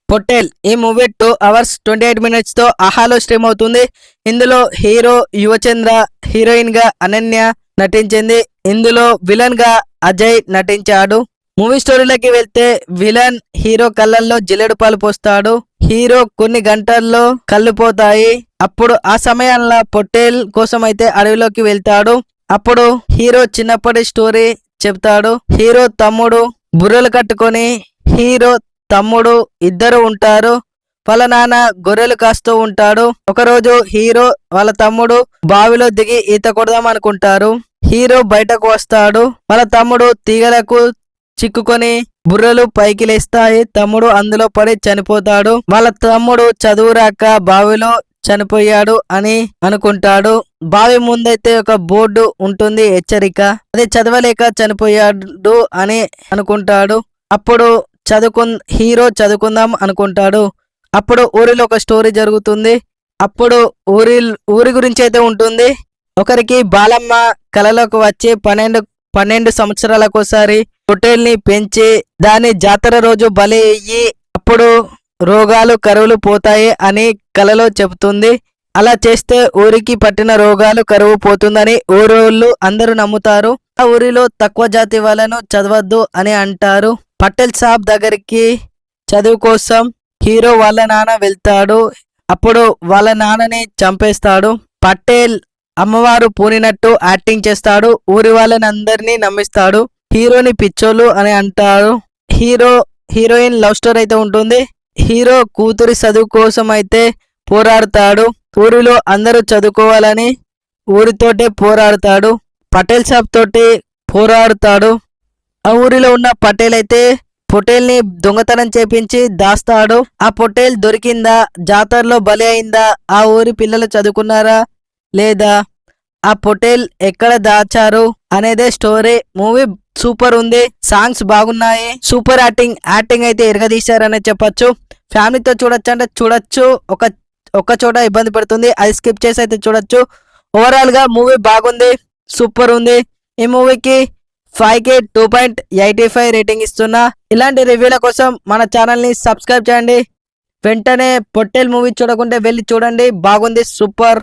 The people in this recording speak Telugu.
పొట్టేల్ ఈ మూవీ 2 hours 28 minutes తో ఆహాలో స్ట్రీమ్ అవుతుంది. ఇందులో హీరో యువచంద్ర, హీరోయిన్ గా అనన్య నటించింది. ఇందులో విలన్ గా అజయ్ నటించాడు. మూవీ స్టోరీలోకి వెళ్తే విలన్ హీరో కళ్ళల్లో జిల్లెడు పాలు పోస్తాడు. హీరో కొన్ని గంటల్లో కళ్ళు పోతాయి. అప్పుడు ఆ సమయంలో పొట్టేల్ కోసం అయితే అడవిలోకి వెళ్తాడు. అప్పుడు హీరో చిన్నప్పటి స్టోరీ చెప్తాడు. హీరో తమ్ముడు బుర్రలు కట్టుకొని హీరో తమ్ముడు ఇద్దరు ఉంటారు. వాళ్ళ నాన్న గొర్రెలు కాస్తూ ఉంటాడు. ఒకరోజు హీరో వాళ్ళ తమ్ముడు బావిలో దిగి ఈత కొడదాం అనుకుంటారు. హీరో బయటకు వస్తాడు. వాళ్ళ తమ్ముడు తీగలకు చిక్కుకొని బుర్రలు పైకి లేస్తాయి. తమ్ముడు అందులో పడి చనిపోతాడు. వాళ్ళ తమ్ముడు చదువు రాక బావిలో చనిపోయాడు అని అనుకుంటాడు. బావి ముందైతే ఒక బోర్డు ఉంటుంది, హెచ్చరిక. అది చదవలేక చనిపోయాడు అని అనుకుంటాడు. అప్పుడు హీరో చదువుకుందాం అనుకుంటాడు. అప్పుడు ఊరిలో ఒక స్టోరీ జరుగుతుంది. అప్పుడు ఊరి గురించి అయితే ఉంటుంది. ఒకరికి బాలమ్మ కలలోకి వచ్చి 12 సంవత్సరాలకోసారి పొట్టేల్ని పెంచి దాని జాతర రోజు బలి అయ్యి అప్పుడు రోగాలు కరువులు పోతాయి అని కలలో చెబుతుంది. అలా చేస్తే ఊరికి పట్టిన రోగాలు కరువు పోతుందని ఊరోళ్ళు అందరూ నమ్ముతారు. ఆ ఊరిలో తక్కువ జాతి వాళ్ళను చదవద్దు అని అంటారు. పటేల్ సాబ్ దగ్గరికి చదువు కోసం హీరో వాళ్ళ నాన్న వెళ్తాడు. అప్పుడు వాళ్ళ నాన్నని చంపేస్తాడు. పటేల్ అమ్మవారు పూనినట్టు యాక్టింగ్ చేస్తాడు. ఊరి వాళ్ళని అందరినీ నమ్మిస్తాడు. హీరోని పిచ్చోళ్ళు అని అంటారు. హీరోయిన్ లవ్ స్టోరీ అయితే ఉంటుంది. హీరో కూతురి చదువు కోసం అయితే పోరాడతాడు. ఊరిలో అందరూ చదువుకోవాలని ఊరితోటే పోరాడతాడు. పటేల్ సాబ్ తోటి పోరాడుతాడు. ఆ ఊరిలో ఉన్న పటేల్ అయితే పొట్టేల్ని దొంగతనం చేపించి దాస్తాడు. ఆ పొట్టేల్ దొరికిందా, జాతరలో బలి అయిందా, ఆ ఊరి పిల్లలు చదువుకున్నారా లేదా, ఆ పొట్టేల్ ఎక్కడ దాచారు అనేదే స్టోరీ. మూవీ సూపర్ ఉంది. సాంగ్స్ బాగున్నాయి. సూపర్ యాక్టింగ్ అయితే ఎరగదీశారనే చెప్పొచ్చు. ఫ్యామిలీతో చూడొచ్చు అంటే చూడొచ్చు. ఒక చోట ఇబ్బంది పడుతుంది, అది స్కిప్ చేసి అయితే చూడొచ్చు. ఓవరాల్ గా మూవీ బాగుంది, సూపర్ ఉంది. ఈ మూవీకి 5కి 2.85 రేటింగ్ ఇస్తున్నా. ఇలాంటి రివ్యూల కోసం మన ఛానల్ని సబ్స్క్రైబ్ చేయండి. వెంటనే పొట్టేల్ మూవీ చూడకుంటే వెళ్ళి చూడండి, బాగుంది, సూపర్.